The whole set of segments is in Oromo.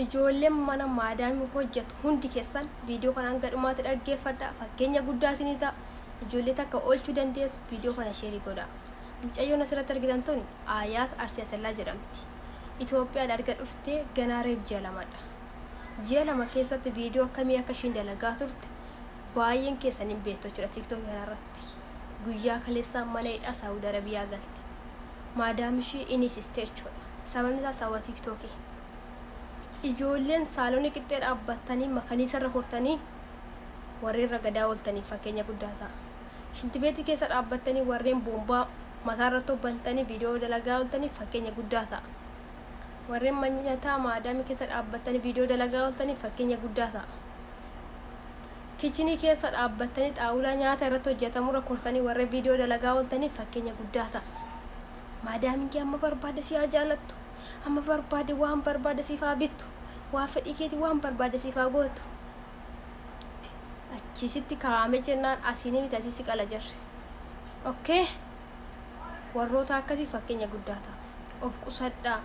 ijoolleen mana maadaamii hojjetu hundi keessan viidiyoo kana hanga dhumaatti dhaggeeffadha. Fakkeenya guddaa isinii ta'a. Ijoollee takka oolchuu dandeessu viidiyoo kana sheerii godha. Mucayyoon asirratti argitan tuni Aayaat Arsii Asallaa jedhamti. Itoophiyaa erga dhuftee ganaa reef ji'a lamadha. Ji'a lama keessatti viidiyoo akkamii akka ishiin dalagaa turte baay'een keessan hin beektu jechuudha TikTok kanarratti. Guyyaa kaleessaa mana hidhaa Saawud Arabiyaa galte. Maadaam ishii inisiste jechuudha. Sababni isaa sababa TikTokii. Ijoolleen saaloonii qixxee dhaabbatanii makaniisa irra kortanii warreen ragadaa ooltanii fakkeenya guddaa ta'a. Shintibeetii keessa dhaabbatanii warreen boombaa mataa irratti hobbantanii viidiyoo dalagaa ooltanii fakkeenya guddaa ta'a. Warreen manyataa maadaamii keessa dhaabbatanii viidiyoo dalagaa ooltanii fakkeenya guddaa ta'a. Kichinii keessa dhaabbatanii xaawulaa nyaata irratti hojjetamu irra kortanii warreen viidiyoo dalagaa ooltanii fakkeenya guddaa ta'a. Maadaamiin kee amma barbaade si haa jaalattu. Amma barbaade waan barbaade siif haa bittu. Waa fedhii keetii waan barbaade siif haa gootu. Achisitti kaa'ame jennaan asiin miti asii si qala jirre. Okay? Warroota akkasii fakkeenya guddaa ta'a. Of qusadhaa.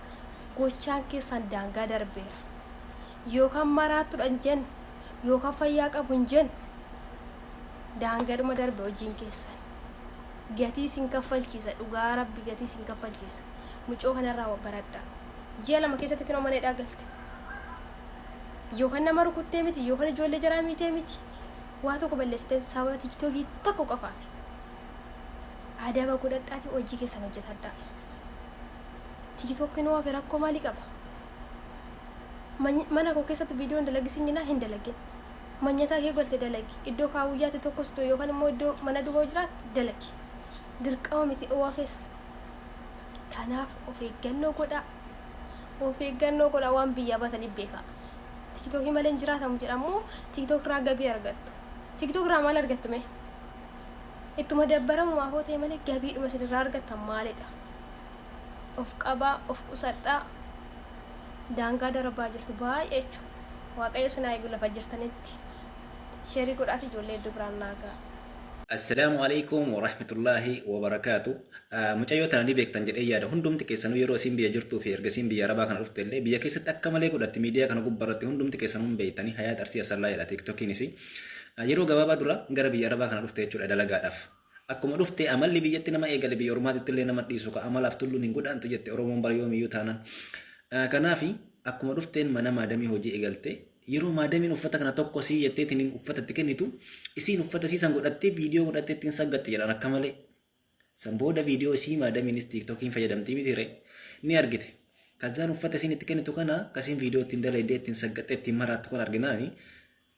Gochaan keessan daangaa darbeera. Yookaan maraattuudhaan jen yookaan fayyaa qabu hin jen daangaadhuma darbe hojiin keessan. Gatii isin kaffalchiisa. Dhugaa Rabbi gatii isin kaffalchiisa. Mucoo kanarraa baradhaa. Ji'a lama keessatti kunoo mana hidhaa galte. Yookaan nama rukuttee miti yookaan ijoollee jaraa miitee miti. Waa tokko balleessitee sababa TikTokii tokko qofaaf. Adaba godhadhaatii hojii keessan hojjetadhaa. TikTokiin waa rakkoo maalii qaba? Mana koo keessatti viidiyoon dalagisinaa hin dalagin. Manyataa kee golte dalagi. Iddoo kaawuyyaatti tokkos ta'u yookaan immoo iddoo mana duboo jiraatu dalagi. Dirqama miti oofes. Kanaaf of eeggannoo godhaa. Of eeggannoo godhaa waan biyyaa baataniif beekaa. TikTokii malee hin jiraatamu jedhamu TikTok irraa gabii argattu. TikTok irraa maal argattu mee? Ittuma dabbaramu maafoo ta'e malee gabiidhuma isinirraa argattan maalidha? Of qabaa, of qusadhaa. Daangaa darbaa jirtu baay'ee jechuudha. Waaqayyo sinaa eegu lafa jirtanitti. Sheerii godhaati ijoollee iddoo biraan naagaa. Assalamu alaikum warahmatullahi wabarakatuh. Mucayyoo tananii beektan jedhee yaada hundumti keessanuu yeroo isin biyya jirtuu fi erga isin biyya Arabaa kana dhufte illee biyya keessatti akka malee godhatti miidiyaa kana gubbarratti hundumti keessanuu beektanii Hayaat Arsii Asallaa jedha TikTokiinis. Yeroo gabaabaa dura gara biyya Arabaa kana dhufte jechuudha dalagaadhaaf. Akkuma dhufte amalli biyyatti nama eegale biyya ormaatitti illee nama dhiisu ka amalaaf tulluun hin godhaantu jette Oromoon bara yoomiyyuu taanan. Kanaafi akkuma dhufteen mana maadamii hojii eegalte yeroo maadamiin uffata kana tokko sii jetteetiin uffata itti kennitu isiin uffata siisan godhattee viidiyoo godhattee ittiin saggatti jedhan akka malee. San booda viidiyoo isii maadamiinis TikTokiin fayyadamtii mitiire ni argite. Kazaan uffata isiin itti kennitu kana kasiin viidiyoo ittiin dalaydee ittiin saggattee ittiin maraattu kan arginaani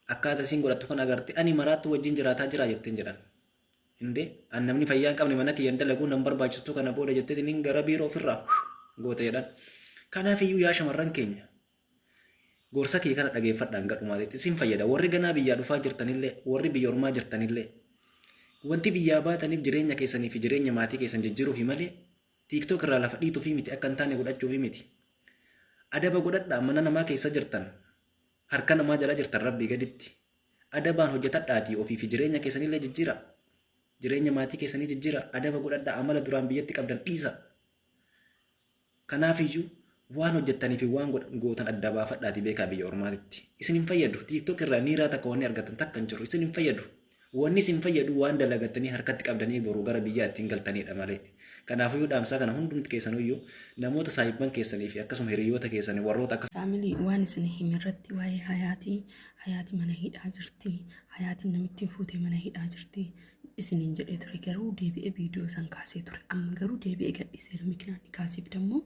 akkaataa isiin godhattu kan agarte ani maraattu wajjin jiraataa jira jetteen jedhan. Inde an namni fayyaa hin qabne mana kiyyan dalaguu nan barbaachistu kana booda jetteetiin gara biiroo ofirraa goote jedhan. Kanaaf iyyuu yaa shamarran keenya gorsa kee kana dhageeffadhaan gadhumaatitti isin fayyada. Warri ganaa biyyaa dhufaa jirtanillee warri biyya ormaa jirtanillee wanti biyyaa baataniif jireenya keessanii fi jireenya maatii keessan jijjiiruuf malee TikTok irraa lafa dhiituuf miti akka hin taane godhachuuf miti. Adaba godhadhaa mana namaa keessa jirtan harka namaa jala jirtan Rabbii gaditti adabaan hojjetadhaatii ofii fi jireenya keessanillee jijjiira. Jireenya maatii keessanii jijjiira. Adaba godhadhaa amala duraan biyyatti qabdan dhiisa. Kanaaf iyyuu waan hojjettanii fi waan gootan adda baafadhaatii beekaa biyya ormaatitti. Isin hin fayyadu. TikTok irraa niiraa takka wanni argatan takka hin jiru. Isin hin fayyadu. Wanni isin fayyadu waan dalagatanii harkatti qabdanii boruu gara biyyaatti hin galtanidha malee. Kanaafuu dhaamsaa kana hundumti keessanuyyuu namoota saahibban keessanii fi akkasuma hiriyoota keessanii warroota akka Faamilii waan isin himirratti waa'ee Hayaatii mana hidhaa jirti. Hayaatiin namitti fuutee mana hidhaa jirti. Isiniin jedhee ture garuu deebi'ee viidiyoo san kaasee ture. Amma garuu deebi'ee gadhiiseera miknaan kaasiif dammoo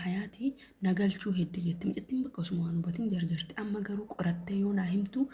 Hayaatii nagalchuu hedduu jetti micittiin bakka osuma waan hubatiin jarjarti. Amma garuu qorattee yoo naa himtu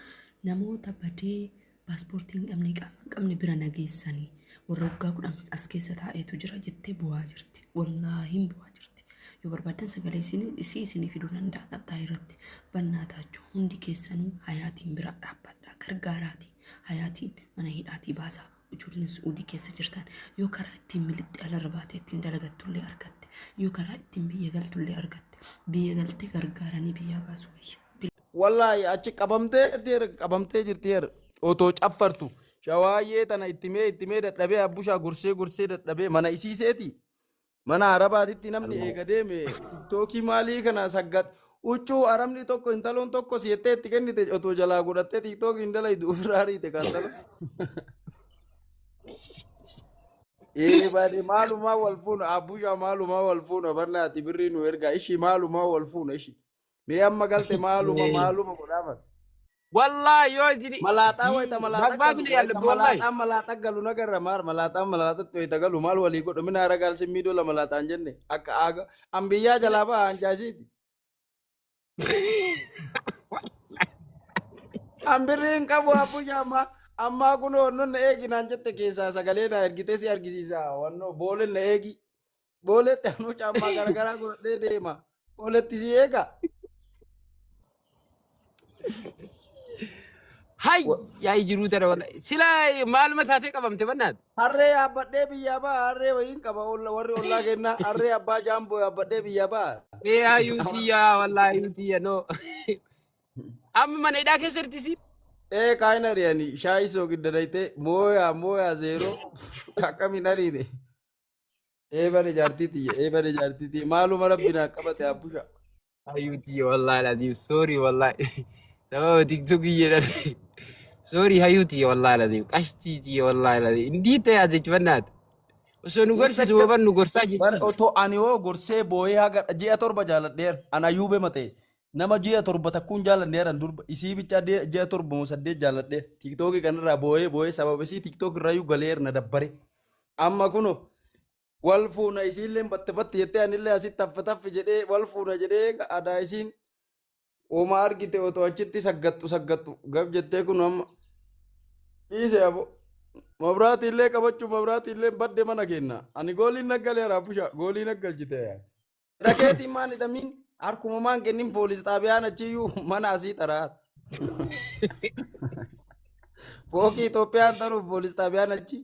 namoota badee paaspoortiin qabne qaama qabne bira nageessanii warra waggaa 10 as keessa taa'eetu jira jettee bu'aa jirti. Wallaahi bu'aa jirti. Yoo barbaadan sagalee isinii fiduu danda'a qaxxaa irratti bannaa taachuu hundi keessanuu Hayaatiin bira dhaabbadhaa gargaaraati. Hayaatiin mana hidhaatii baasaa. Ijoolleen Suudii keessa jirtan yoo karaa ittiin militti alarra baatee ittiin dalagattullee argatte yoo karaa ittiin biyya galtullee argatte biyya galtee gargaaranii biyyaa baasuu wayya. Wallaahi achi qabamtee jirti otoo caffartu shawaayyee tana ittimee dadhabee abbushaa gursee dadhabee mana isiiseeti mana Arabaatitti namni eega deeme TikTokii maalii kana saggat Huccuu aramni tokko intaloon tokko siyettee itti kennite otoo jalaa godhattee tiktook hin dalaytu ofirraa riite kaantala. Baadhi maalumaa wal fuuna abbushaa maalumaa wal fuuna barnaati birrii nu ergaa ishii maalumaa wal fuuna ishii. Mee amma galte maaluma godhaafan. Wallahi yoo jiri. Malaaxaa wayita Magbaasni yaadabdu wallahi. malaaxaa galu nagarra malaaxaatti wayita galu maal walii godhu mina hara gaalsi miidhoo la malaaxaan jenne akka aaga ambiyyaa jalaa ba'a hanjaasiiti. Ambirriin qabu abbushaa ammaa kun wannoon na eegi naan jette keessaa sagalee na ergitee si argisiisa wannoo booleen na eegi booleetti anuu caammaa garagaraa godhadhee deema booleetti si eega. Hai yaa'ii jiruu tana wallahi. Sila maaluma taatee qabamte bannaat. Harree yaabbadhee biyyaa ba'a harree wayiin qaba warri ollaa kennaa harree abbaa jaamboo yaabbadhee biyyaa ba'a. Hayuutiyyaa wallahi hayuutiyya no. Amma mana hidhaa keessatti si. Kaayina riyani shaayii soo giddadayte mooyaa zeeroo akkamiin ariine. Bare jaartiiti maaluma rabbina qabate abbusha. Hayuutiyya wallahi ladii sorry wallahi. Sababa tiktok jedhan. Sorry hayuutiyya wallahi ladii qashtiitiyya wallahi ladii. Indii ta'e ajjechuufannaat. Osoo nu gorsitu boban nu gorsaa jechuudha. Otoo ani hoo gorsee boo'ee haga ji'a torba jaaladheera ana yuube matee. Nama ji'a torba takkuun jaaladheeran durba isii bichaa ji'a torba moo 8 jaaladhee tiktookii kanarraa boo'ee sababa isii tiktook irraayyuu galeera na dabbare. Amma kuno wal fuuna isiillee batte jettee anillee asitti taffi jedhee wal fuuna jedhee aadaa isiin Oma argite otoo achitti saggattu gab jettee kun amma dhiise abo. Mabraati illee qabachuu mabraati illee badde mana kenna. Ani gooliin naggaleera busha gooliin naggalchite. Rakeetiin maan hidhamiin harkuma maan kennin poolis xaabiyaan achiyyuu mana asii xaraat. Fookii Itoophiyaan tanuuf poolis xaabiyaan achi